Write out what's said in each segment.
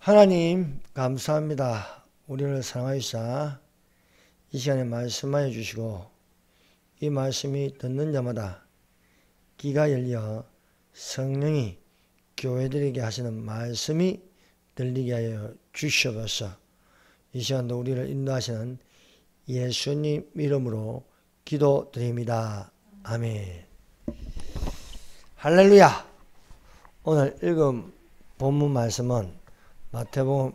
하나님 감사합니다. 우리를 사랑하시사 이 시간에 말씀하여 주시고 이 말씀이 듣는 자마다 귀가 열려 성령이 교회들에게 하시는 말씀이 들리게 하여 주시옵소서. 이 시간도 우리를 인도하시는 예수님 이름으로 기도드립니다. 아멘. 할렐루야. 오늘 읽은 본문 말씀은 마태복음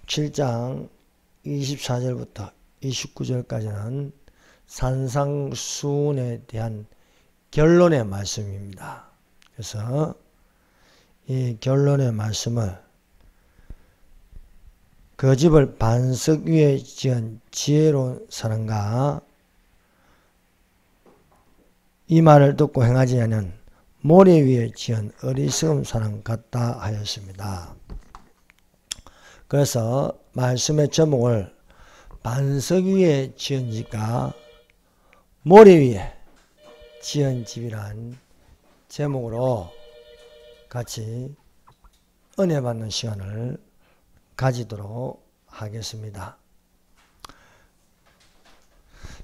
7장 24절부터 29절까지는 산상수훈에 대한 결론의 말씀입니다. 그래서 이 결론의 말씀을 그 집을 반석 위에 지은 지혜로운 사람과 이 말을 듣고 행하지 않은 모래 위에 지은 어리석은 사람 같다 하였습니다. 그래서 말씀의 제목을 반석 위에 지은 집과 모래 위에 지은 집이란 제목으로 같이 은혜 받는 시간을 가지도록 하겠습니다.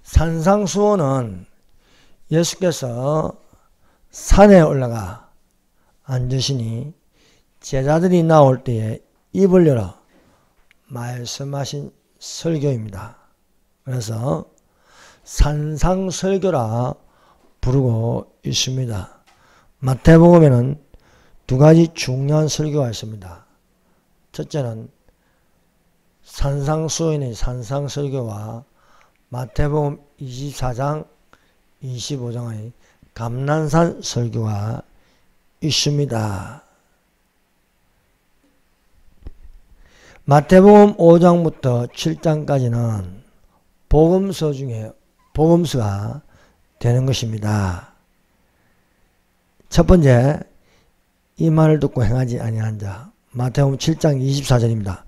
산상수훈은 예수께서 산에 올라가 앉으시니 제자들이 나올 때에 입을 열어 말씀하신 설교입니다. 그래서 산상설교라 부르고 있습니다. 마태복음에는 두 가지 중요한 설교가 있습니다. 첫째는 산상수훈의 산상설교와 마태복음 24장 25장의 감난산 설교가 있습니다. 마태복음 5장부터 7장까지는 복음서 중에 복음서가 되는 것입니다. 첫 번째, 이 말을 듣고 행하지 아니한 자. 마태복음 7장 24절입니다.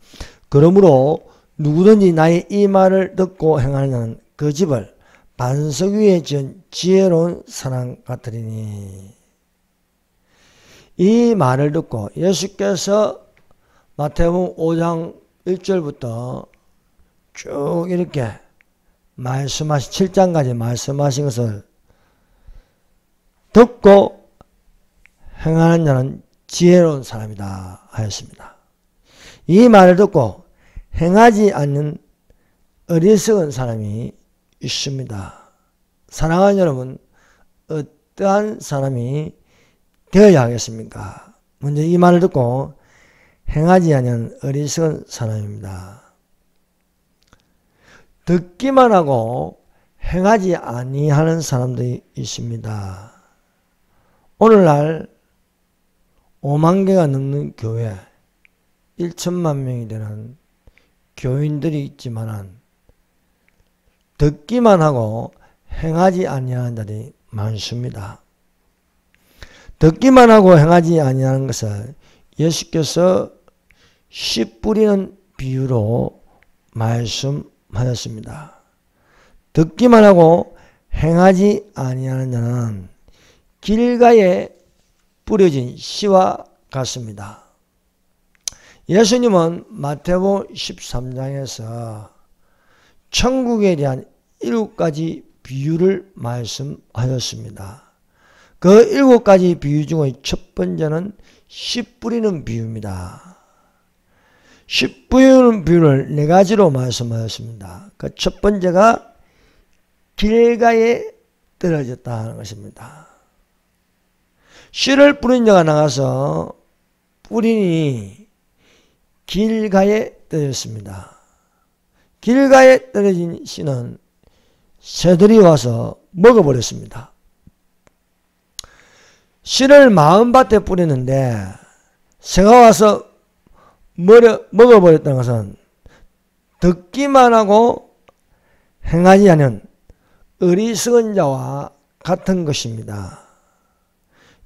그러므로 누구든지 나의 이 말을 듣고 행하는 그 집을 반석 위에 지은 지혜로운 사람 같으리니. 이 말을 듣고 예수께서 마태복음 5장 1절부터 쭉 이렇게 말씀하신 7장까지 말씀하신 것을 듣고 행하는 자는 지혜로운 사람이다 하였습니다. 이 말을 듣고 행하지 않는 어리석은 사람이 있습니다. 사랑하는 여러분, 어떠한 사람이 되어야 하겠습니까? 먼저 이 말을 듣고 행하지 않은 어리석은 사람입니다. 듣기만 하고 행하지 아니하는 사람들이 있습니다. 오늘날 5만 개가 넘는 교회, 1천만 명이 되는 교인들이 있지만 듣기만 하고 행하지 아니하는 자들이 많습니다. 듣기만 하고 행하지 아니하는 것을 예수께서 씨 뿌리는 비유로 말씀하였습니다. 듣기만 하고 행하지 아니하는 자는 길가에 뿌려진 씨와 같습니다. 예수님은 마태복음 13장에서 천국에 대한 7가지 비유를 말씀하였습니다. 그 7가지 비유 중의 첫 번째는 씨 뿌리는 비유입니다. 씨 뿌리는 비유를 4가지로 말씀하였습니다. 그 첫 번째가 길가에 떨어졌다는 것입니다. 씨를 뿌린 자가 나가서 뿌리니 길가에 떨어졌습니다. 길가에 떨어진 씨는 새들이 와서 먹어버렸습니다. 씨를 마음밭에 뿌리는데 새가 와서 먹어버렸다는 것은 듣기만 하고 행하지 않은 어리석은 자와 같은 것입니다.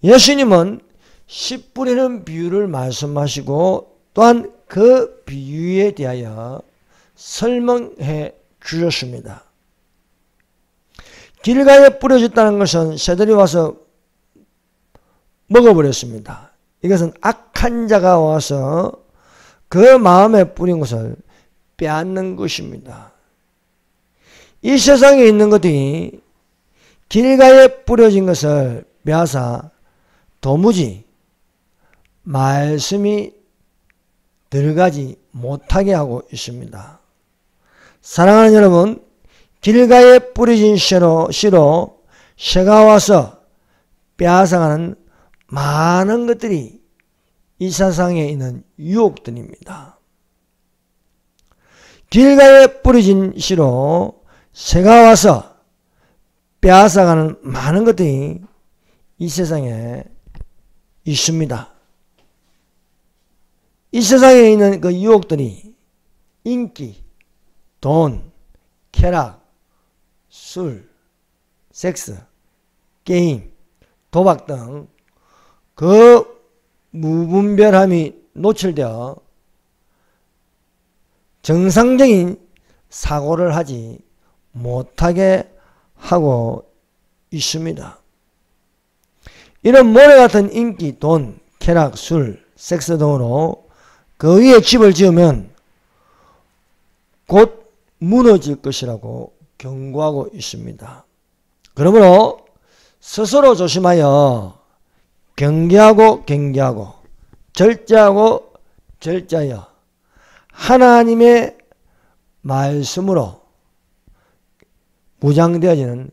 예수님은 씨 뿌리는 비유를 말씀하시고 또한 그 비유에 대하여 설명해 주셨습니다. 길가에 뿌려졌다는 것은 새들이 와서 먹어버렸습니다. 이것은 악한 자가 와서 그 마음에 뿌린 것을 빼앗는 것입니다. 이 세상에 있는 것들이 길가에 뿌려진 것을 빼앗아 도무지 말씀이 들어가지 못하게 하고 있습니다. 사랑하는 여러분, 길가에 뿌려진 씨로 새가 와서 빼앗아가는 많은 것들이 이 세상에 있는 유혹들입니다. 길가에 뿌려진 씨로 새가 와서 빼앗아가는 많은 것들이 이 세상에 있습니다. 이 세상에 있는 그 유혹들이 인기, 돈, 쾌락, 술, 섹스, 게임, 도박 등 그 무분별함이 노출되어 정상적인 사고를 하지 못하게 하고 있습니다. 이런 모래 같은 인기, 돈, 쾌락, 술, 섹스 등으로 그 위에 집을 지으면 곧 무너질 것이라고 경고하고 있습니다. 그러므로 스스로 조심하여 경계하고 절제하고 절제하여 하나님의 말씀으로 무장되어지는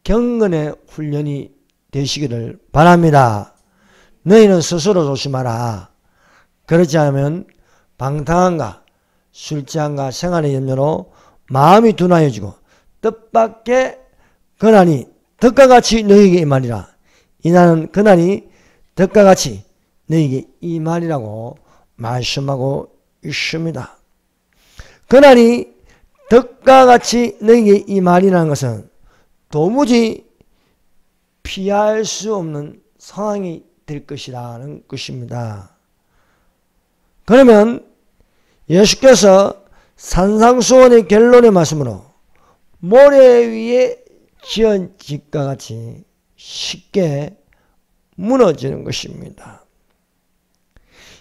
경건의 훈련이 되시기를 바랍니다. 너희는 스스로 조심하라. 그렇지 않으면 방탕함과 술취함과 생활의 염려로 마음이 둔하여지고 뜻밖의 고난이 덕과 같이 너희에게 임하리라. 이나는 고난이 덕과 같이 너희에게 임하리라고 말씀하고 있습니다. 고난이 덕과 같이 너희에게 임하리라는 것은 도무지 피할 수 없는 상황이 될 것이라는 것입니다. 그러면 예수께서 산상수훈의 결론의 말씀으로 모래 위에 지은 집과 같이 쉽게 무너지는 것입니다.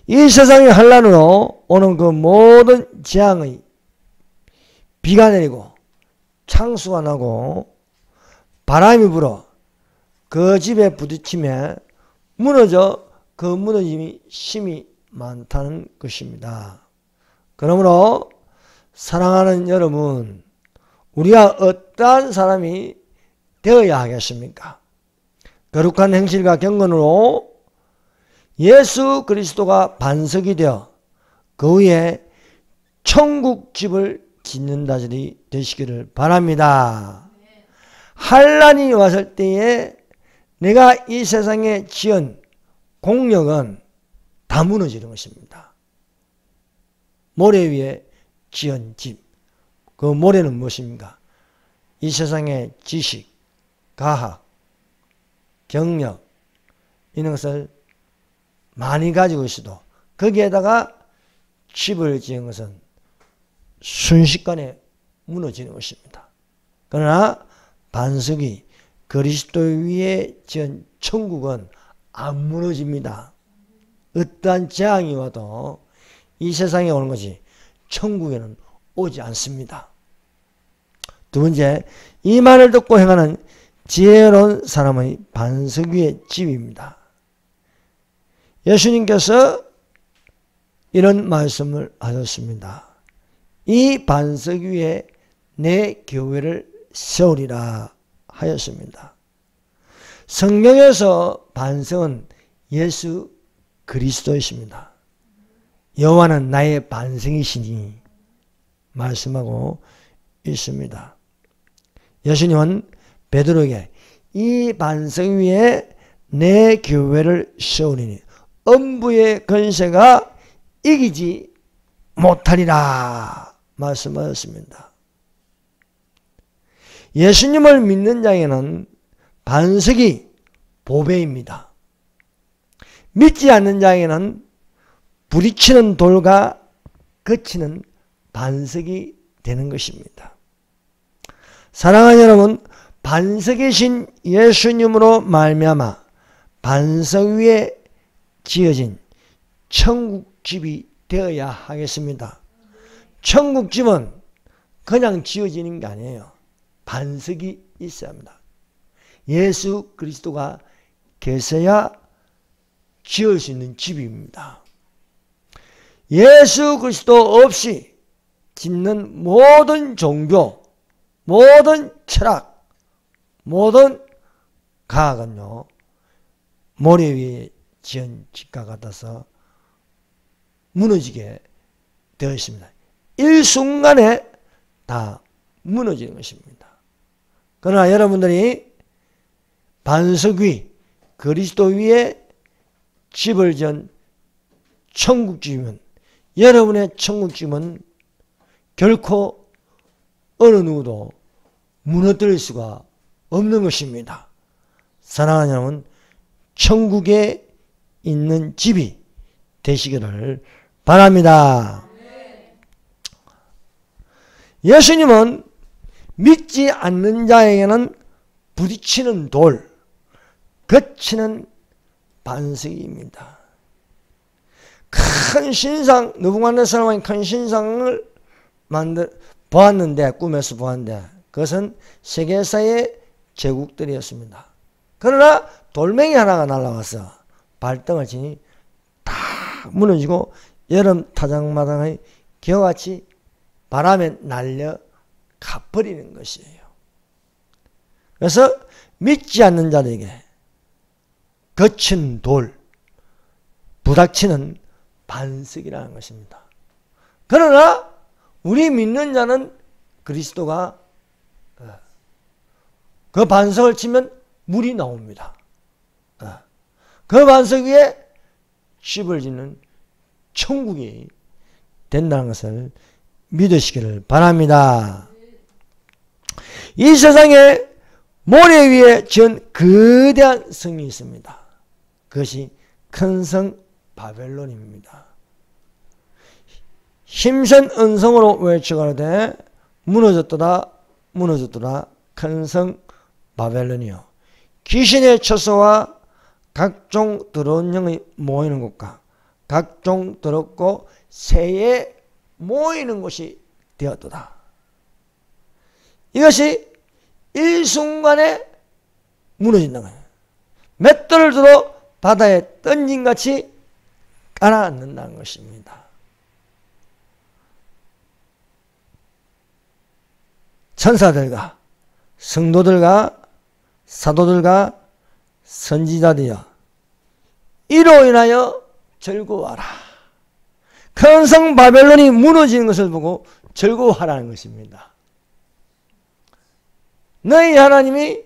이 세상의 환난으로 오는 그 모든 재앙의 비가 내리고 창수가 나고 바람이 불어 그 집에 부딪히며 무너져 그 무너짐이 심히 많다는 것입니다. 그러므로 사랑하는 여러분, 우리가 어떠한 사람이 되어야 하겠습니까? 거룩한 행실과 경건으로 예수 그리스도가 반석이 되어 그 위에 천국 집을 짓는 자들이 되시기를 바랍니다. 환난이 왔을 때에 내가 이 세상에 지은 공력은 다 무너지는 것입니다. 모래 위에 지은 집, 그 모래는 무엇입니까? 이 세상의 지식, 과학, 경력 이런 것을 많이 가지고 있어도 거기에다가 집을 지은 것은 순식간에 무너지는 것입니다. 그러나 반석이 그리스도 위에 지은 천국은 안 무너집니다. 어떠한 재앙이 와도 이 세상에 오는 것이 천국에는 오지 않습니다. 두 번째, 이 말을 듣고 행하는 지혜로운 사람의 반석 위의 집입니다. 예수님께서 이런 말씀을 하셨습니다. 이 반석 위에 내 교회를 세우리라 하였습니다. 성경에서 반석은 예수 그리스도이십니다. 여호와는 나의 반석이시니 말씀하고 있습니다. 예수님은 베드로에게 이 반석 위에 내 교회를 세우리니 음부의 권세가 이기지 못하리라 말씀하셨습니다. 예수님을 믿는 자에게는 반석이 보배입니다. 믿지 않는 자에게는 부딪히는 돌과 거치는 반석이 되는 것입니다. 사랑하는 여러분, 반석이신 예수님으로 말미암아 반석 위에 지어진 천국집이 되어야 하겠습니다. 천국집은 그냥 지어지는 게 아니에요. 반석이 있어야 합니다. 예수 그리스도가 계셔야 지을 수 있는 집입니다. 예수 그리스도 없이 짓는 모든 종교, 모든 철학, 모든 과학은요, 모래 위에 지은 집과 같아서 무너지게 되어 있습니다. 일순간에 다 무너지는 것입니다. 그러나 여러분들이 반석 위, 그리스도 위에 집을 지은 천국집이면, 여러분의 천국집은 결코 어느 누구도 무너뜨릴 수가 없는 것입니다. 사랑하는 여러분, 천국에 있는 집이 되시기를 바랍니다. 예수님은 믿지 않는 자에게는 부딪히는 돌, 거치는 반석입니다. 큰 신상, 느부갓네살 왕이 큰 신상을 보았는데, 꿈에서 보았는데, 그것은 세계사의 제국들이었습니다. 그러나 돌멩이 하나가 날아와서 발등을 치니 다 무너지고 여름 타작마당의 겨같이 바람에 날려 가버리는 것이에요. 그래서 믿지 않는 자들에게 거친 돌, 부닥치는 반석이라는 것입니다. 그러나 우리 믿는 자는 그리스도가 그 반석을 치면 물이 나옵니다. 그 반석 위에 집을 짓는 천국이 된다는 것을 믿으시기를 바랍니다. 이 세상에 모래 위에 지은 거대한 성이 있습니다. 그것이 큰 성 바벨론입니다. 힘센 음성으로 외쳐가되 무너졌도다 무너졌도다 큰 성 바벨론이요, 귀신의 처소와 각종 더러운 영이 모이는 곳과 각종 더럽고 새에 모이는 곳이 되었도다. 이것이 일순간에 무너진다는 거예요. 맷돌을 들어 바다에 던진같이 가라앉는다는 것입니다. 천사들과 성도들과 사도들과 선지자들이여 이로 인하여 즐거워하라. 큰 성 바벨론이 무너지는 것을 보고 즐거워하라는 것입니다. 너희 하나님이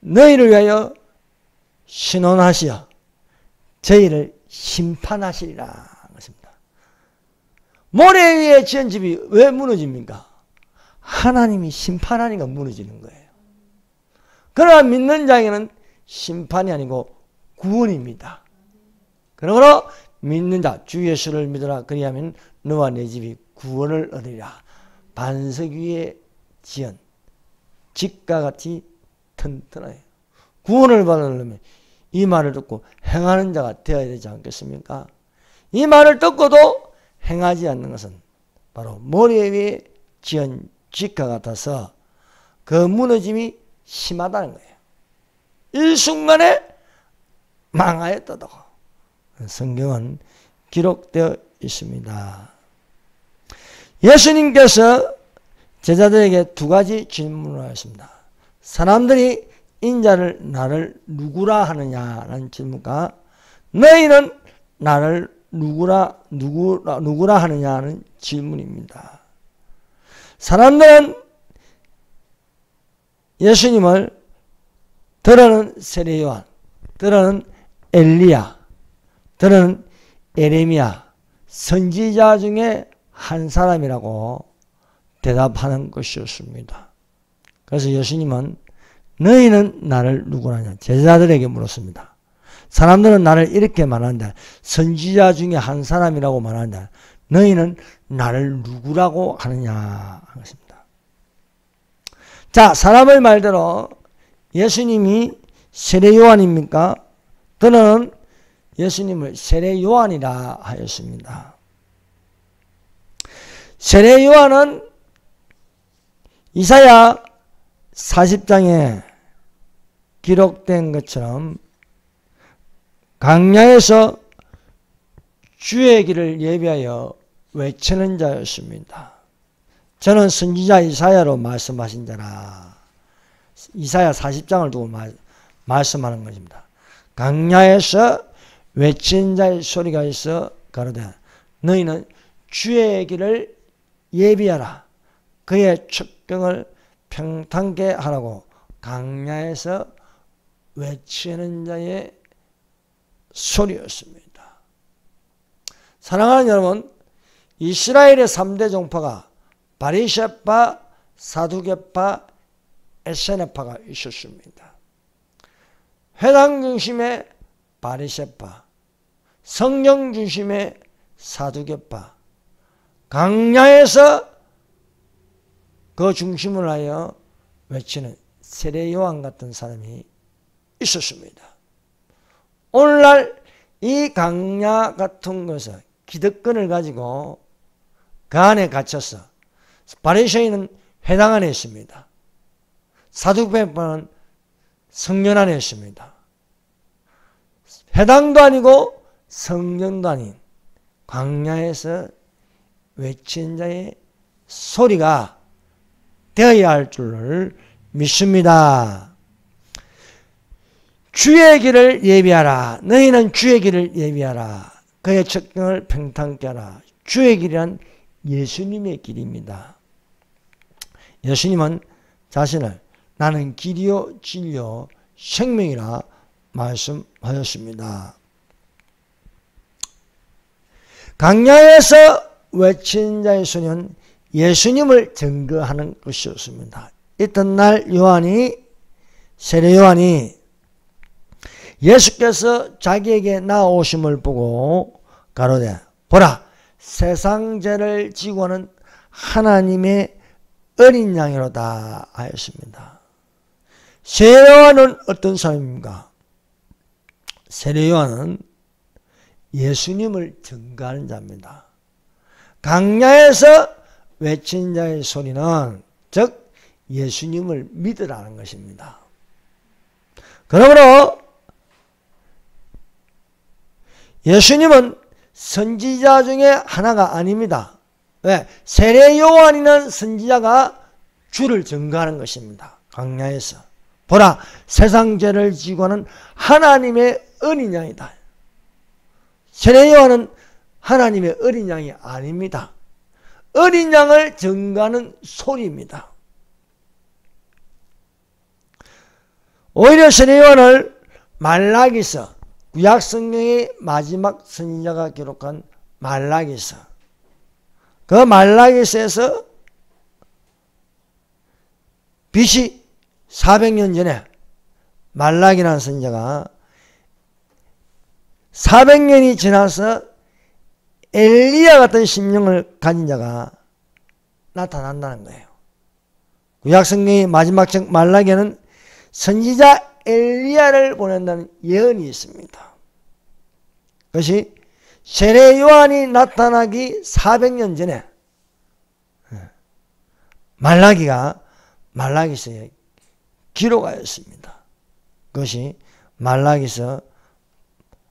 너희를 위하여 신원하시어 저희를 심판하시리라 것입니다. 모래 위에 지은 집이 왜 무너집니까? 하나님이 심판하니까 무너지는 거예요. 그러나 믿는 자에게는 심판이 아니고 구원입니다. 그러므로 믿는 자 주 예수를 믿으라. 그리하면 너와 내 집이 구원을 얻으리라. 반석 위에 지은 집과 같이 튼튼해요. 구원을 받으려면 이 말을 듣고 행하는 자가 되어야 되지 않겠습니까? 이 말을 듣고도 행하지 않는 것은 바로 모래 위에 지은 집과 같아서 그 무너짐이 심하다는 거예요. 일순간에 망하였다고 성경은 기록되어 있습니다. 예수님께서 제자들에게 두 가지 질문을 하셨습니다. 사람들이 인자를 나를 누구라 하느냐는 질문과 너희는 나를 누구라 하느냐는 질문입니다. 사람들은 예수님을 들어는 세례요한, 들어는 엘리야, 들어는 에레미야, 선지자 중에 한 사람이라고 대답하는 것이었습니다. 그래서 예수님은 너희는 나를 누구라냐 제자들에게 물었습니다. 사람들은 나를 이렇게 말한다. 선지자 중에 한 사람이라고 말한다. 너희는 나를 누구라고 하느냐 하는 것입니다. 자, 사람의 말대로 예수님이 세례요한입니까? 또는 예수님을 세례 요한이라 하였습니다. 세례 요한은 이사야 40장에 기록된 것처럼 광야에서 주의 길을 예비하여 외치는 자였습니다. 저는 선지자 이사야로 말씀하신 자라. 이사야 40장을 두고 말씀하는 것입니다. 광야에서 외친 자의 소리가 있어 가로되 너희는 주의 길을 예비하라. 그의 첩경을 평탄케 하라고 광야에서 외치는 자의 소리였습니다. 사랑하는 여러분, 이스라엘의 3대 종파가 바리새파, 사두개파, 에세네파가 있었습니다. 회당 중심의 바리새파, 성경 중심의 사두개파, 광야에서 그 중심을 하여 외치는 세례 요한 같은 사람이 있었습니다. 오늘날 이 광야 같은 것을 기득권을 가지고 그 안에 갇혀서 바리새인은 회당 안에 있습니다. 사두개파는 성전 안에 있습니다. 회당도 아니고 성전도 아닌 광야에서 외친 자의 소리가 되어야 할 줄을 믿습니다. 주의 길을 예비하라. 너희는 주의 길을 예비하라. 그의 첩경을 평탄케 하라. 주의 길이란 예수님의 길입니다. 예수님은 자신을 나는 길이요 진리요 생명이라 말씀하였습니다. 광야에서 외친 자의 소리는 예수님을 증거하는 것이었습니다. 이튿날 세례 요한이 예수께서 자기에게 나오심을 보고 가로되 보라 세상 죄를 지고 오는 하나님의 어린 양이로다 하였습니다. 세례 요한은 어떤 사람입니까? 세례 요한은 예수님을 증거하는 자입니다. 광야에서 외친 자의 소리는 즉 예수님을 믿으라는 것입니다. 그러므로 예수님은 선지자 중에 하나가 아닙니다. 왜? 세례 요한이라는 선지자가 주를 증거하는 것입니다. 광야에서 보라 세상 죄를 지고는 하나님의 어린 양이다. 세례 요한은 하나님의 어린 양이 아닙니다. 어린 양을 증거하는 소리입니다. 오히려 세례 요한을 말라기서 구약성경의 마지막 선지자가 기록한 말라기서 그 말라기서에서 BC 400년 전에 말라기라는 선지자가 400년이 지나서 엘리야 같은 심령을 가진 자가 나타난다는 거예요. 구약성경의 마지막 책 말라기에는 선지자 엘리야를 보낸다는 예언이 있습니다. 그것이 세례 요한이 나타나기 400년 전에 말라기서에 기록하였습니다. 그것이 말라기서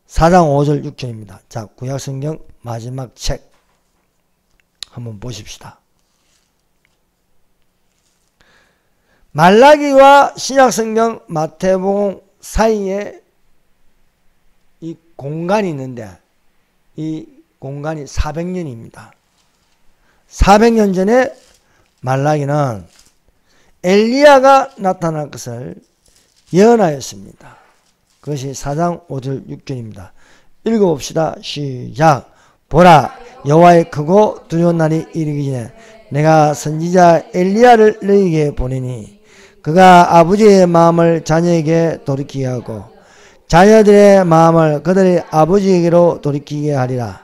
4장 5절 6절입니다. 자, 구약성경 마지막 책 한번 보십시다. 말라기와 신약성경 마태복음 사이에 이 공간이 있는데 이 공간이 400년입니다. 400년 전에 말라기는 엘리야가 나타날 것을 예언하였습니다. 그것이 4장 5절 6절입니다. 읽어봅시다. 시작. 보라 여호와의 크고 두려운 날이 이르기 전에 내가 선지자 엘리야를 너희에게 보내니 그가 아버지의 마음을 자녀에게 돌이키게 하고 자녀들의 마음을 그들의 아버지에게로 돌이키게 하리라.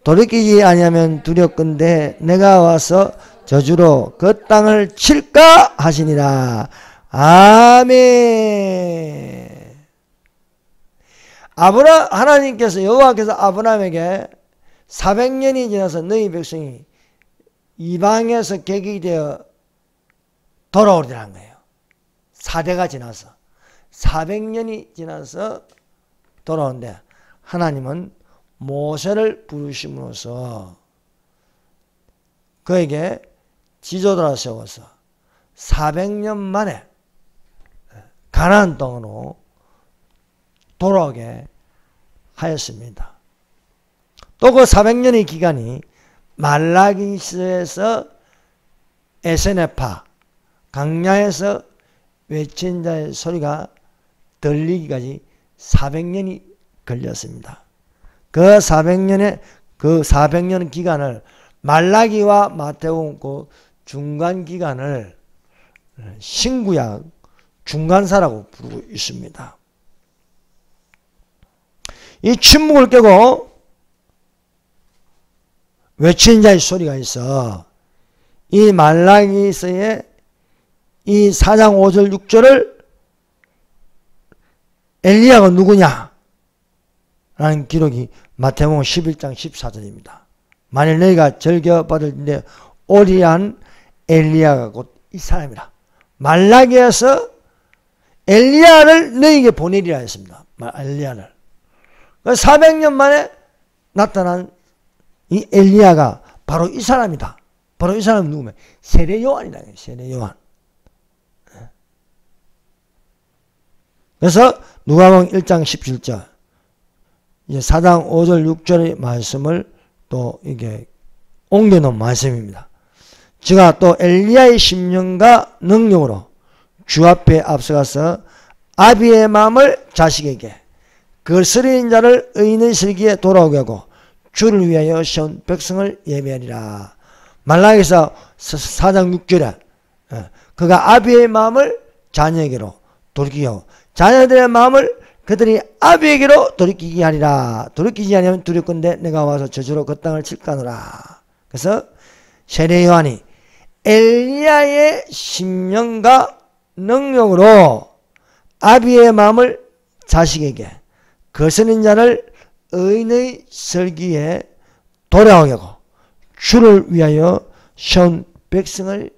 돌이키지 아니하면 두렵건대 내가 와서 저주로 그 땅을 칠까 하시니라. 아멘. 하나님께서 여호와께서 아브라함에게 400년이 지나서 너희 백성이 이방에서 개개되어 돌아오리라는 거예요. 4대가 지나서 400년이 지나서 돌아오는데 하나님은 모세를 부르심으로써 그에게 지도자로 세워서 400년 만에 가나안 땅으로 돌아오게 하였습니다. 또 그 400년의 기간이 말라기스에서 에세네파 강야에서 외친 자의 소리가 들리기까지 400년이 걸렸습니다. 그 400년 기간을 말라기와 마태복음 그 중간 기간을 신구약 중간사라고 부르고 있습니다. 이 침묵을 깨고 외친 자의 소리가 있어 이 말라기서의 이 4장 5절 6절을 엘리야가 누구냐? 라는 기록이 마태복음 11장 14절입니다. 만일 너희가 즐겨받을 때 오리한 엘리야가 곧 이 사람이라. 말라기에서 엘리야를 너희에게 보내리라 했습니다. 엘리야를. 400년 만에 나타난 이 엘리야가 바로 이 사람이다. 바로 이 사람은 누구면? 세례 요한이다. 세례 요한. 그래서 누가복음 1장 17절 이제 4장 5절 6절의 말씀을 또 이게 옮겨놓은 말씀입니다. 제가 또 엘리야의 심령과 능력으로 주 앞에 앞서가서 아비의 마음을 자식에게 그 쓰러진 자를 의인의 슬기에 돌아오게 하고 주를 위하여 세운 백성을 예비하리라. 말라기서 4장 6절에 그가 아비의 마음을 자녀에게로 돌이키게 하고 자녀들의 마음을 그들이 아비에게로 돌이키게 하리라. 돌이키지 않으면 두렵건대 내가 와서 저주로 그 땅을 칠까노라. 그래서 세례 요한이 엘리야의 심령과 능력으로 아비의 마음을 자식에게 거스는 자를 의인의 설기에 돌아오게 하고 주를 위하여 세운 백성을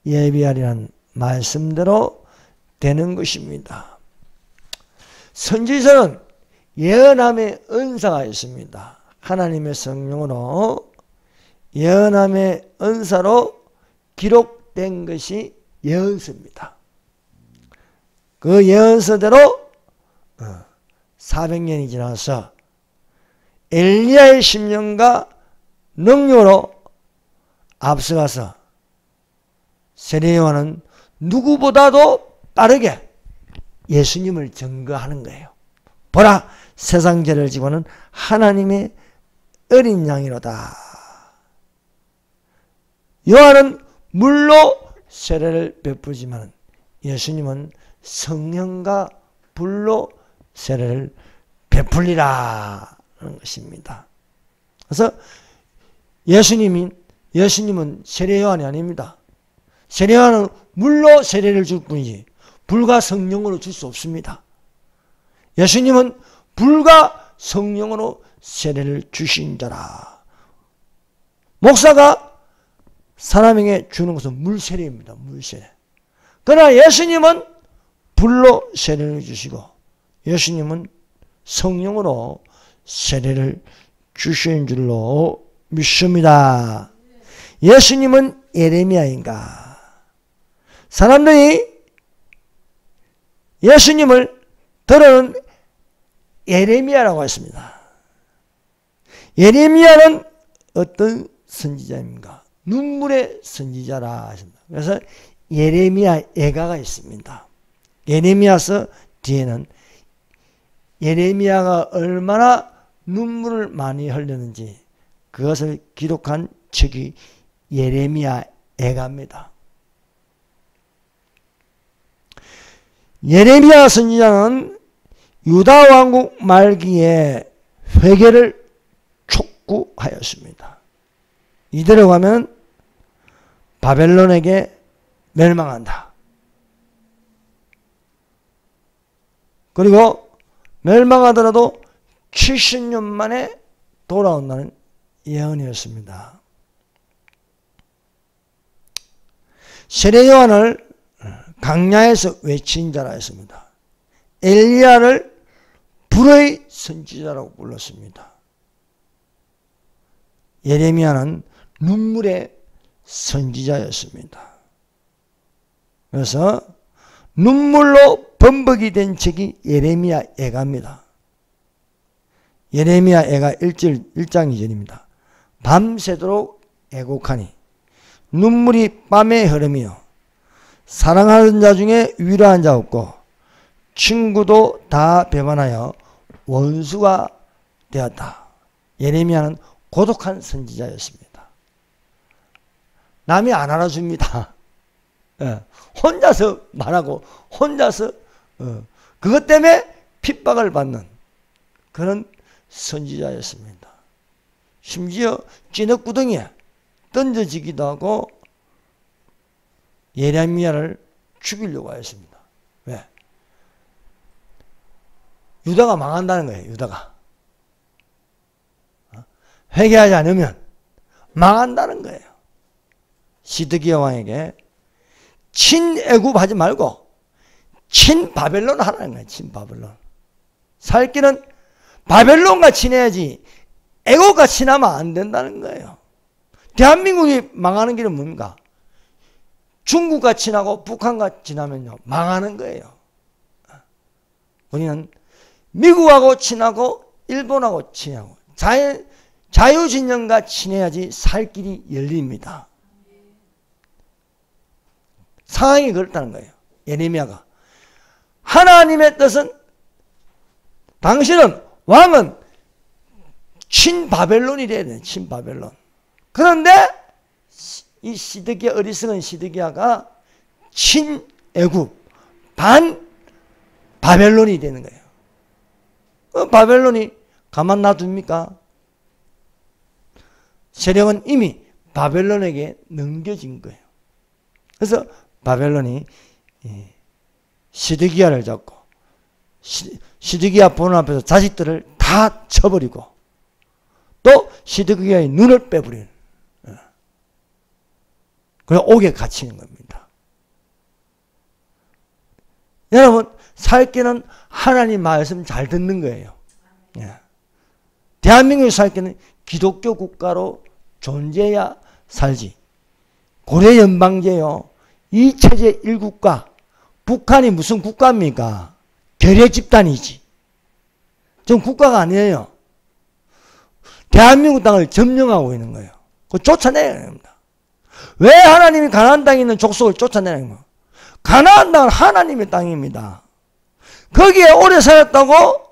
예비하리라는 말씀대로 되는 것입니다. 선지서는 예언함의 은사가 있습니다. 하나님의 성령으로 예언함의 은사로 기록된 것이 예언서입니다. 그 예언서대로 400년이 지나서 엘리야의 심령과 능력으로 앞서가서 세례 요한은 누구보다도 빠르게 예수님을 증거하는 거예요. 보라, 세상 죄를 지고는 하나님의 어린 양이로다. 요한은 물로 세례를 베푸지만 예수님은 성령과 불로 세례를 베풀리라 하는 것입니다. 그래서 예수님은 세례 요한이 아닙니다. 세례 요한은 물로 세례를 줄 뿐이지 불과 성령으로 줄 수 없습니다. 예수님은 불과 성령으로 세례를 주신 자라. 목사가 사람에게 주는 것은 물세례입니다. 물세례. 그러나 예수님은 불로 세례를 주시고 예수님은 성령으로 세례를 주신 줄로 믿습니다. 예수님은 예레미야인가? 사람들이 예수님을 들어는 예레미야라고 했습니다. 예레미야는 어떤 선지자입니까? 눈물의 선지자라 하십니다. 그래서 예레미야 예가가 있습니다. 예레미야서 뒤에는 예레미야가 얼마나 눈물을 많이 흘렸는지 그것을 기록한 책이 예레미야 예가입니다. 예레미야 선지자는 유다 왕국 말기에 회개를 촉구하였습니다. 이대로 가면 바벨론에게 멸망한다. 그리고 멸망하더라도 70년 만에 돌아온다는 예언이었습니다. 세례 요한을 강야에서 외친 자라 했습니다. 엘리야를 불의 선지자라고 불렀습니다. 예레미야는 눈물의 선지자였습니다. 그래서 눈물로 범벅이 된 책이 예레미야 애가입니다. 예레미야 애가 1장 2절입니다. 밤새도록 애곡하니 눈물이 밤에 흐르며 사랑하는 자 중에 위로한 자 없고 친구도 다 배반하여 원수가 되었다. 예레미야는 고독한 선지자였습니다. 남이 안 알아줍니다. 혼자서 말하고 혼자서 그것 때문에 핍박을 받는 그런 선지자였습니다. 심지어 찌넣구덩이에 던져지기도 하고 예레미야를 죽이려고 하였습니다. 왜? 유다가 망한다는 거예요. 유다가 회개하지 않으면 망한다는 거예요. 시드기야 왕에게 친애굽하지 말고 친바벨론 하라는 거예요. 친바벨론. 살 길은 바벨론과 친해야지 애국과 친하면 안 된다는 거예요. 대한민국이 망하는 길은 뭡니까? 중국과 친하고 북한과 친하면요 망하는 거예요. 우리는 미국하고 친하고 일본하고 친하고 자유진영과 친해야지 살 길이 열립니다. 상황이 그렇다는 거예요. 예레미야가 하나님의 뜻은 당신은 왕은 친바벨론이 돼야 돼요. 친바벨론. 그런데 이 시드기야, 어리석은 시드기야가 친애굽 반 바벨론이 되는 거예요. 바벨론이 가만 놔둡니까? 세력은 이미 바벨론에게 넘겨진 거예요. 그래서 바벨론이 시드기야를 잡고 시드기야 보는 앞에서 자식들을 다 쳐버리고 또 시드기야의 눈을 빼버리는 그래서 옥에 갇히는 겁니다. 여러분 살 길은 하나님 말씀 잘 듣는 거예요. 대한민국에 살 길은 기독교 국가로 존재해야 살지. 고려 연방제요. 이 체제 1국가. 북한이 무슨 국가입니까? 결의 집단이지. 전 국가가 아니에요. 대한민국 땅을 점령하고 있는 거예요. 그거 쫓아내야 됩니다. 왜 하나님이 가나안 땅에 있는 족속을 쫓아내는 거예요? 가나안 땅은 하나님의 땅입니다. 거기에 오래 살았다고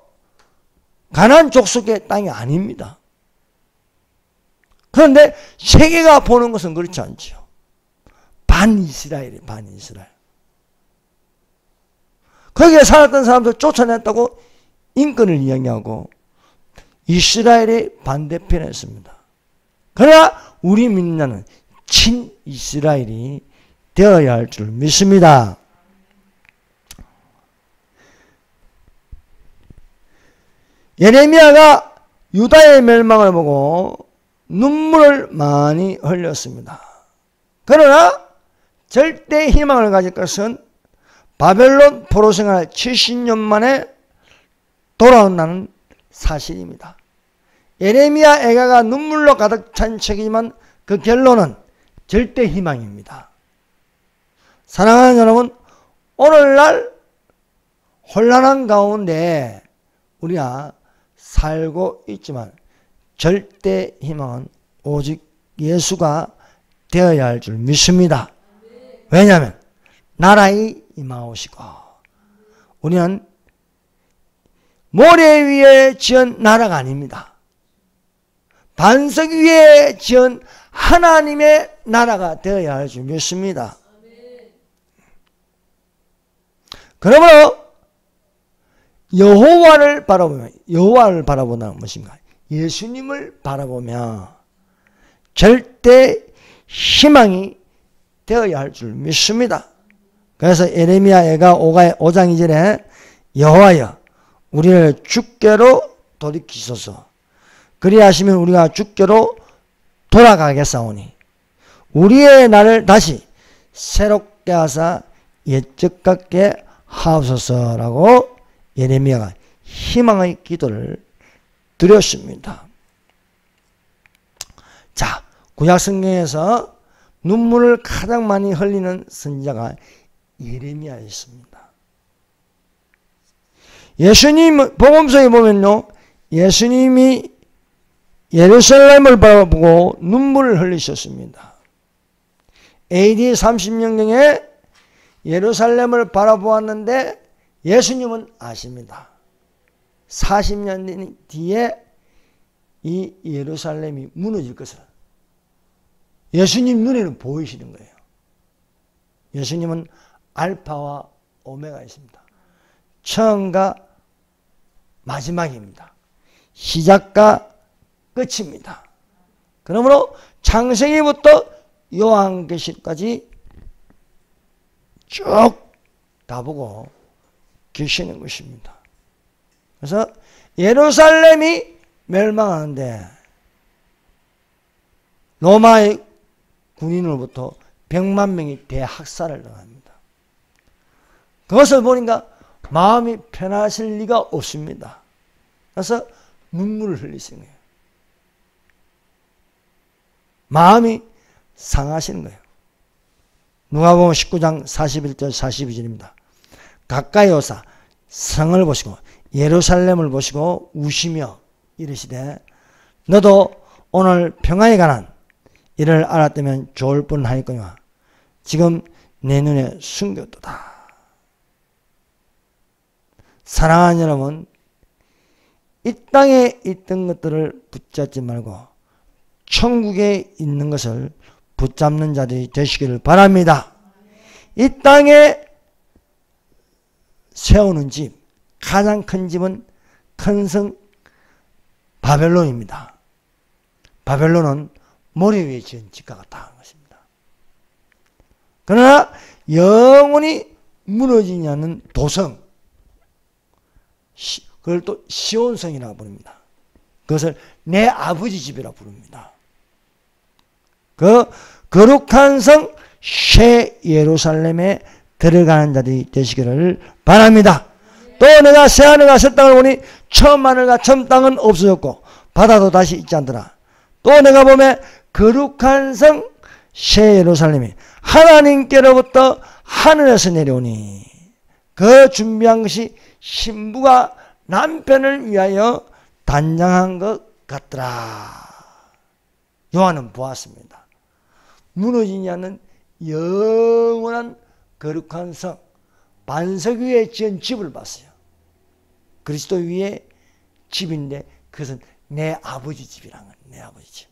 가나안 족속의 땅이 아닙니다. 그런데 세계가 보는 것은 그렇지 않죠. 반이스라엘이에요. 반이스라엘. 거기에 살았던 사람들 쫓아냈다고 인권을 이야기하고 이스라엘의 반대편에 있습니다. 그러나 우리 민나는 친이스라엘이 되어야 할 줄 믿습니다. 예레미야가 유다의 멸망을 보고 눈물을 많이 흘렸습니다. 그러나 절대 희망을 가질 것은 바벨론 포로 생활 70년 만에 돌아온다는 사실입니다. 예레미야 애가가 눈물로 가득 찬 책이지만 그 결론은 절대 희망입니다. 사랑하는 여러분, 오늘날 혼란한 가운데 우리가 살고 있지만 절대 희망은 오직 예수가 되어야 할 줄 믿습니다. 왜냐하면 나라의 임하오시고 우리는 모래 위에 지은 나라가 아닙니다. 반석 위에 지은 하나님의 나라가 되어야 할 줄 믿습니다. 그러므로 여호와를 바라보는 것인가? 예수님을 바라보며 절대 희망이 되어야 할 줄 믿습니다. 그래서 예레미야 애가 5장 2절에 여호와여 우리를 주께로 돌이키소서. 그리하시면 우리가 주께로 돌아가겠사오니 우리의 날을 다시 새롭게 하사 옛적 같게 하옵소서라고 예레미야가 희망의 기도를 드렸습니다. 자, 구약 성경에서 눈물을 가장 많이 흘리는 선지자가 예레미야였습니다. 예수님 복음서에 보면요, 예수님이 예루살렘을 바라보고 눈물을 흘리셨습니다. AD 30년경에 예루살렘을 바라보았는데 예수님은 아십니다. 40년 뒤에 이 예루살렘이 무너질 것을 예수님 눈에는 보이시는 거예요. 예수님은 알파와 오메가 있습니다. 처음과 마지막입니다. 시작과 끝입니다. 그러므로 창세기부터 요한계시까지 쭉 가보고 계시는 것입니다. 그래서 예루살렘이 멸망하는데 로마의 군인으로부터 100만 명이 대학살을 당합니다. 그것을 보니까 마음이 편하실 리가 없습니다. 그래서 눈물을 흘리시는 거예요. 마음이 상하시는 거예요. 누가복음 19장 41절 42절입니다. 가까이 오사 성을 보시고 예루살렘을 보시고 우시며 이르시되 너도 오늘 평화에 관한 이를 알았다면 좋을 뻔하였거니와 지금 내 눈에 숨겼도다. 사랑하는 여러분, 이 땅에 있던 것들을 붙잡지 말고 천국에 있는 것을 붙잡는 자들이 되시기를 바랍니다. 이 땅에 세우는 집, 가장 큰 집은 큰 성 바벨론입니다. 바벨론은 모래 위에 지은 집과 같다는 것입니다. 그러나 영원히 무너지지 않는 도성, 그걸 또 시온성이라고 부릅니다. 그것을 내 아버지 집이라고 부릅니다. 그 거룩한 성 새 예루살렘에 들어가는 자들이 되시기를 바랍니다. 또 내가 새하늘과 새 땅을 보니 처음 하늘과 처음 땅은 없어졌고 바다도 다시 있지 않더라. 또 내가 보면 거룩한 성 새 예루살렘이 하나님께로부터 하늘에서 내려오니 그 준비한 것이 신부가 남편을 위하여 단장한 것 같더라. 요한은 보았습니다. 무너지지 않는 영원한 거룩한 성, 반석 위에 지은 집을 봤어요. 그리스도 위에 집인데 그것은 내 아버지 집이라는 거예요. 내 아버지 집.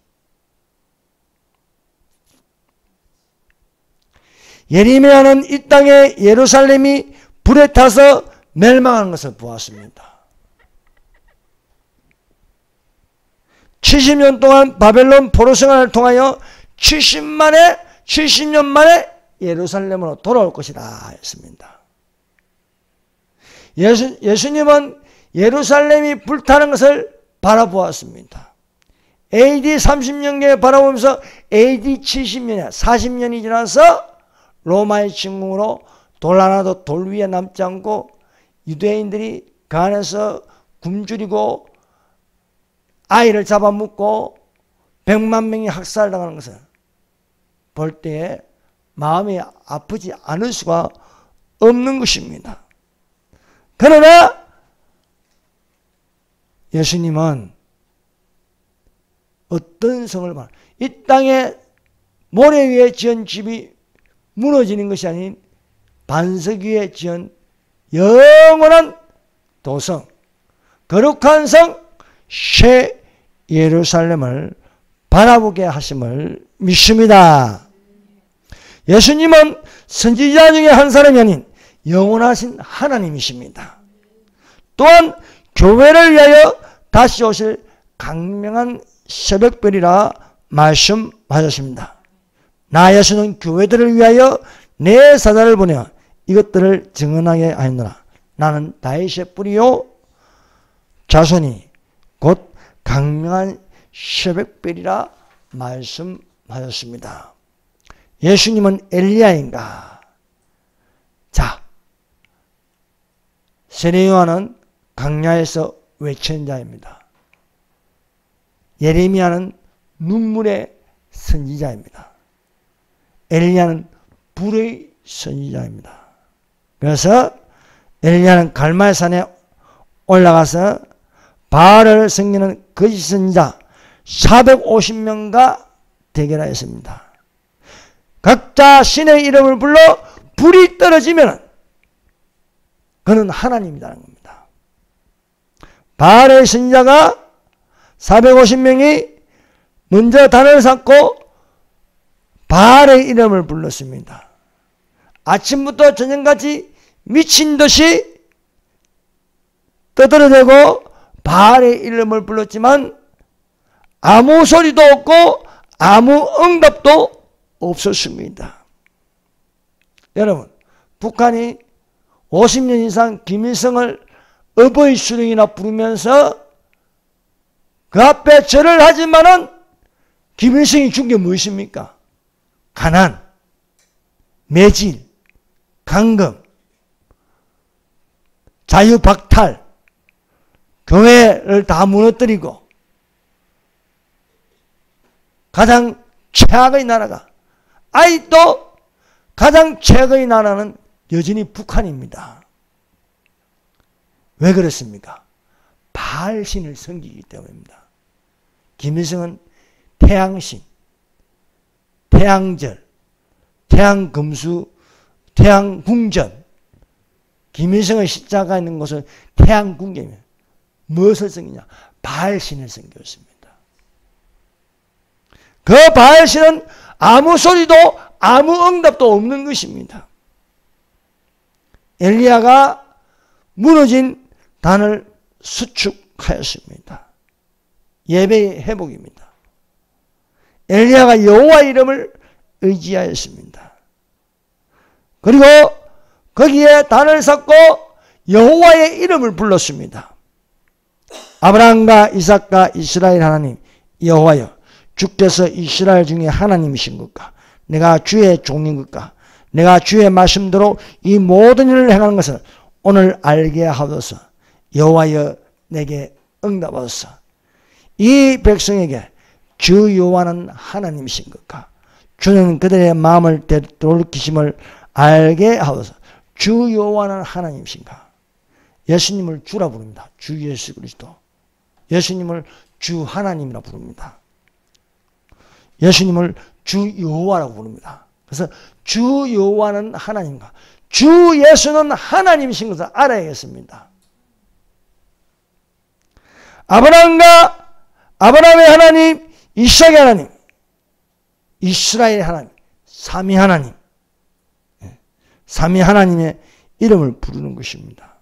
예레미야는 이 땅에 예루살렘이 불에 타서 멸망하는 것을 보았습니다. 70년 동안 바벨론 포로 생활을 통하여 70년 만에 예루살렘으로 돌아올 것이다 했습니다. 예수님은 예루살렘이 불타는 것을 바라보았습니다. AD 30년경에 바라보면서 AD 70년에 40년이 지나서 로마의 침공으로 돌 하나도 돌 위에 남지 않고 유대인들이 그 안에서 굶주리고 아이를 잡아먹고 100만 명이 학살당하는 것을 볼 때에 마음이 아프지 않을 수가 없는 것입니다. 그러나 예수님은 어떤 성을 말, 이 땅에 모래 위에 지은 집이 무너지는 것이 아닌 반석 위에 지은 영원한 도성, 거룩한 성, 새 예루살렘을 바라보게 하심을 믿습니다. 예수님은 선지자 중에 한 사람이 아닌 영원하신 하나님이십니다. 또한 교회를 위하여 다시 오실 강명한 새벽별이라 말씀하셨습니다. 나 예수는 교회들을 위하여 내 사자를 보내어 이것들을 증언하게 하였노라. 나는 다윗의 뿌리요 자손이 곧 강명한 새벽별이라 말씀하였습니다. 예수님은 엘리야인가? 자, 세례 요한은 강야에서 외친 자입니다. 예레미야는 눈물의 선지자입니다. 엘리야는 불의 선지자입니다. 그래서 엘리야는 갈멜산에 올라가서 바알을 섬기는 거짓 선지자 450명과 대결하였습니다. 각자 신의 이름을 불러 불이 떨어지면 그는 하나님이라는 겁니다. 바알의 선지자가 450명이 먼저 단을 쌓고 바알의 이름을 불렀습니다. 아침부터 저녁까지 미친 듯이 떠들어대고 바알의 이름을 불렀지만 아무 소리도 없고 아무 응답도 없었습니다. 여러분, 북한이 50년 이상 김일성을 어버이 수령이나 부르면서 그 앞에 절을 하지만은 김일성이 준 게 무엇입니까? 가난, 매질, 강금, 자유박탈, 교회를 다 무너뜨리고 가장 최악의 나라가, 아직도 가장 최악의 나라는 여전히 북한입니다. 왜 그렇습니까? 바알신을 섬기기 때문입니다. 김일성은 태양신, 태양절, 태양금수, 태양궁전, 김일성의 십자가 있는 곳은 태양궁전입니다. 무엇을 섬기냐? 바알신을 섬겼습니다. 그 바알신은 아무 소리도 아무 응답도 없는 것입니다. 엘리야가 무너진 단을 수축하였습니다. 예배의 회복입니다. 엘리야가 여호와 이름을 의지하였습니다. 그리고 거기에 단을 쌓고 여호와의 이름을 불렀습니다. 아브라함과 이삭과 이스라엘 하나님 여호와여, 주께서 이스라엘 중에 하나님이신 것과 내가 주의 종인 것과 내가 주의 말씀대로 이 모든 일을 행하는 것을 오늘 알게 하옵소서. 여호와여, 내게 응답하소서. 이 백성에게 주 여호와는 하나님이신 것과 주는 그들의 마음을 돌이키심을 알게 하소서. 주 여호와는 하나님이신가? 예수님을 주라 부릅니다. 주 예수 그리스도. 예수님을 주 하나님이라 부릅니다. 예수님을 주 여호와라고 부릅니다. 그래서 주 여호와는 하나님과 주 예수는 하나님이신 것을 알아야겠습니다. 아브라함의 하나님, 이삭의 하나님, 이스라엘의 하나님, 삼위 하나님, 삼위 하나님의 이름을 부르는 것입니다.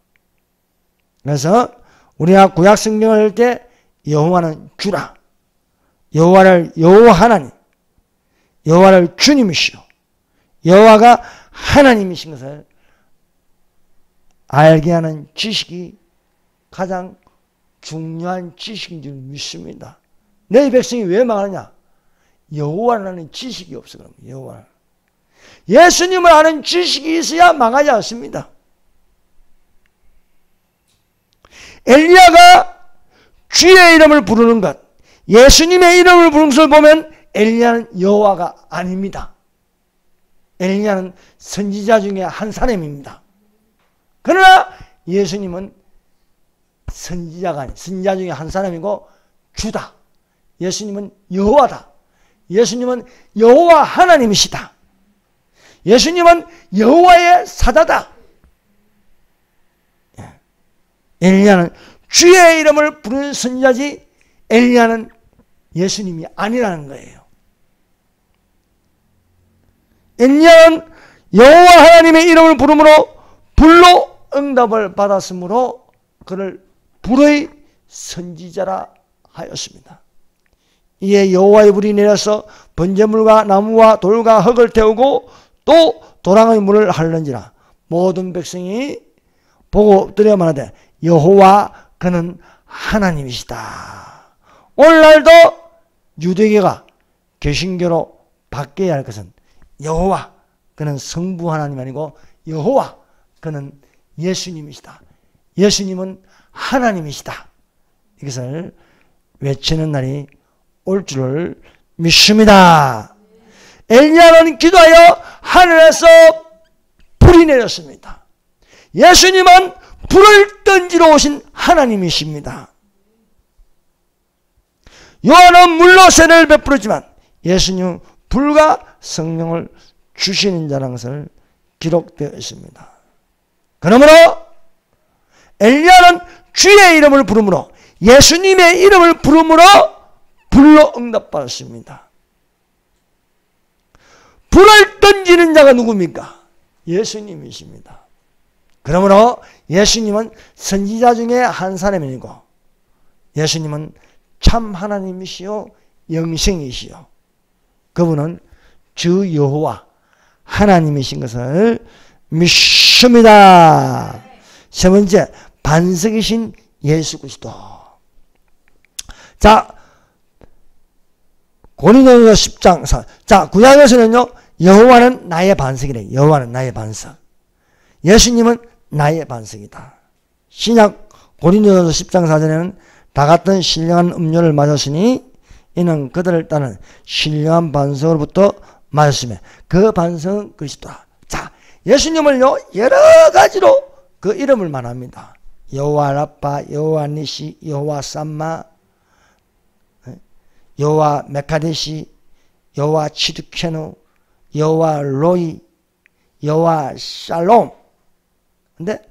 그래서 우리가 구약 성경을 할 때 여호와는 주라, 여호와를 여호와 하나님, 여호와를 주님이시오, 여호와가 하나님이신 것을 알게 하는 지식이 가장 중요한 지식인 줄 믿습니다. 내 백성이 왜 망하느냐? 여호와라는 지식이 없어. 그럼 여호와, 예수님을 아는 지식이 있어야 망하지 않습니다. 엘리야가 주의 이름을 부르는 것, 예수님의 이름을 부르는 것을 보면 엘리야는 여호와가 아닙니다. 엘리야는 선지자 중에 한 사람입니다. 그러나 예수님은 선지자가 아닌 선지자 중에 한 사람이고 주다. 예수님은 여호와다. 예수님은 여호와 하나님이시다. 예수님은 여호와의 사자다. 엘리야는 주의 이름을 부르는 선지자지 엘리야는 예수님이 아니라는 거예요. 엘리야는 여호와 하나님의 이름을 부르므로 불로 응답을 받았으므로 그를 불의 선지자라 하였습니다. 이에 여호와의 불이 내려서 번제물과 나무와 돌과 흙을 태우고 또 도랑의 물을 할는지라. 모든 백성이 보고 엎드려 말하되 여호와 그는 하나님이시다. 오늘날도 유대교가 개신교로 바뀌어야 할 것은 여호와, 그는 성부 하나님 아니고 여호와, 그는 예수님이시다. 예수님은 하나님이시다. 이것을 외치는 날이 올 줄을 믿습니다. 엘리야는 기도하여 하늘에서 불이 내렸습니다. 예수님은 불을 던지러 오신 하나님이십니다. 요한은 물로 세례를 베풀었지만 예수님은 불과 성령을 주시는 자라는 것을 기록되어 있습니다. 그러므로 엘리야는 주의 이름을 부르므로, 예수님의 이름을 부르므로 불로 응답받았습니다. 불을 던지는 자가 누굽니까? 예수님이십니다. 그러므로 예수님은 선지자 중에 한 사람이고, 예수님은 참 하나님이시요 영생이시요, 그분은 주 여호와 하나님이신 것을 믿습니다. 세 번째, 반석이신 예수 그리스도. 자, 고린도전서 10장 4. 자, 구약에서는요, 여호와는 나의 반석이래. 여호와는 나의 반석. 예수님은 나의 반석이다. 신약 고린도전서 10장 4절에는 다 같은 신령한 음료를 마셨으니 이는 그들을 따는 신령한 반석으로부터 마셨으며 그 반석은 그리스도라. 자, 예수님을요, 여러 가지로 그 이름을 말합니다. 여호와 라파, 여호와 니시, 여호와 삼마, 여호와 메카데시, 여호와 치두케누, 여호와 로이, 여호와 샬롬. 근데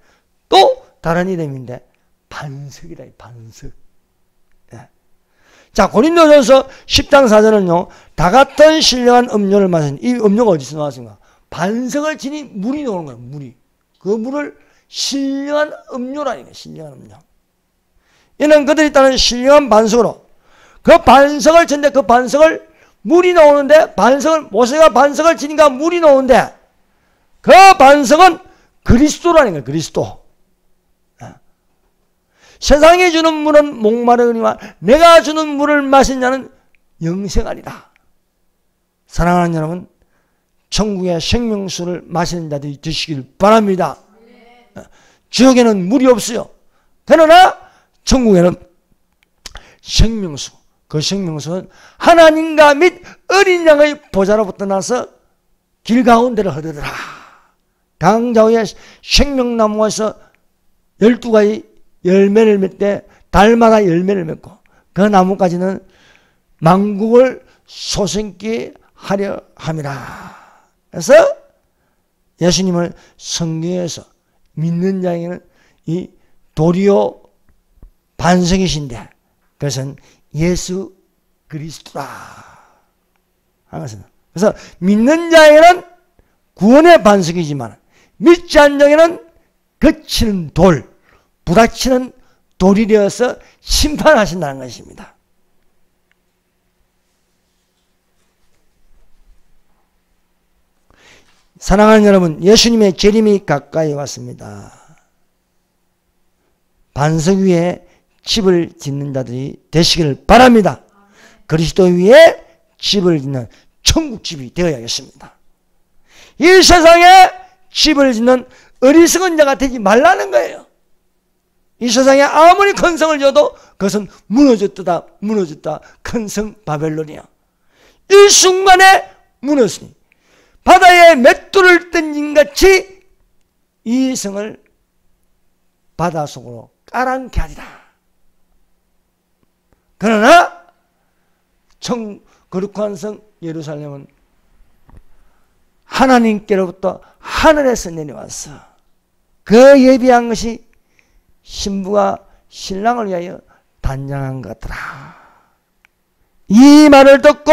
또 다른 이름인데 반석이다. 반석. 예. 자, 고린도전서 10장 4절은요, 다 같은 신령한 음료를 마신, 이 음료가 어디서 나왔습니까? 반석을 지닌 물이 나오는 거예요. 물이. 그 물을 신령한 음료라니까. 신령한 음료. 이는 그들이 따는 신령한 반석으로, 그 반석을 쳤는데, 그 반석을 물이 나오는데, 모세가 반석을 치니까 물이 나오는데, 그 반석은 그리스도라는 거예요. 그리스도. 세상이 주는 물은 목마르거니와 내가 주는 물을 마신 자는 영생하리라. 사랑하는 여러분, 천국의 생명수를 마시는 자들이 되시길 바랍니다. 지옥에는 물이 없어요. 그러나 천국에는 생명수, 그 생명수는 하나님과 및 어린 양의 보좌로부터 나서 길 가운데를 흐르더라. 강자의 생명나무에서 12가지 열매를 맺되 달마다 열매를 맺고, 그 나무까지는 만국을 소생케 하려 함이라. 그래서 예수님을 성경에서 믿는 자에게는 이 도리오 반석이신데, 그것은 예수 그리스도라 하는 것입니다. 그래서 믿는 자에게는 구원의 반석이지만 믿지 않는 자에게는 거치는 돌, 부닥치는 돌이 되어서 심판하신다는 것입니다. 사랑하는 여러분, 예수님의 재림이 가까이 왔습니다. 반석 위에 집을 짓는 자들이 되시기를 바랍니다. 그리스도 위에 집을 짓는 천국집이 되어야겠습니다. 이 세상에 집을 짓는 어리석은 자가 되지 말라는 거예요. 이 세상에 아무리 큰 성을 지어도 그것은 무너졌다 큰 성 바벨론이야. 이 순간에 무너졌으니 바다에 맷돌을 던진 같이 이 성을 바다 속으로 까랑케 하리라. 그러나 거룩한 성 예루살렘은 하나님께로부터 하늘에서 내려왔어. 그 예비한 것이 신부가 신랑을 위하여 단장한 것 같더라. 이 말을 듣고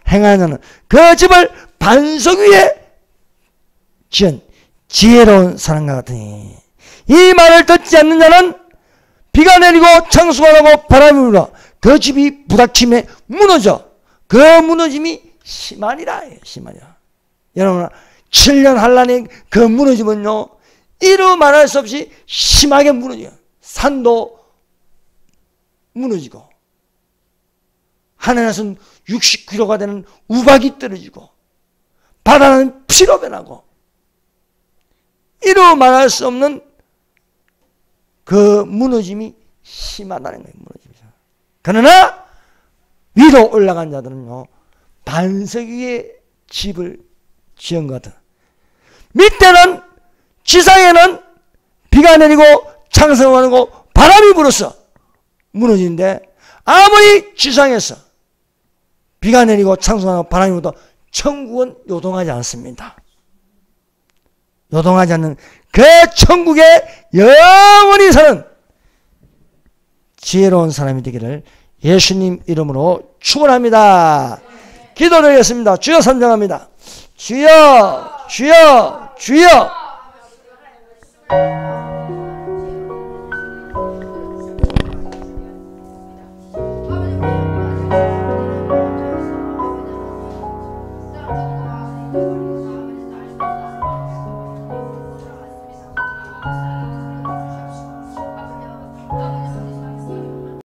행하는 그 집을 반석 위에 지은 지혜로운 사람과 같으니, 이 말을 듣지 않는 자는 비가 내리고 창수가 나고 바람이 불어 그 집이 부닥침에 무너져. 그 무너짐이 심하니라. 심하니라. 여러분, 7년 한란의 그 무너짐은요, 이루 말할 수 없이 심하게 무너져요. 산도 무너지고 하늘에서는 60kg가 되는 우박이 떨어지고 바다는 피로 변하고 이루 말할 수 없는 그 무너짐이 심하다는 거예요. 무너짐이. 그러나 위로 올라간 자들은요 반석 위에 집을 지은 것 같아. 밑에는 지상에는 비가 내리고 창성하고 바람이 불어서 무너지는데 아무리 지상에서 비가 내리고 창성하고 바람이 불어도 천국은 요동하지 않습니다. 요동하지 않는 그 천국에 영원히 사는 지혜로운 사람이 되기를 예수님 이름으로 축원합니다. 기도드리겠습니다. 주여 선정합니다. 주여 주여 주여.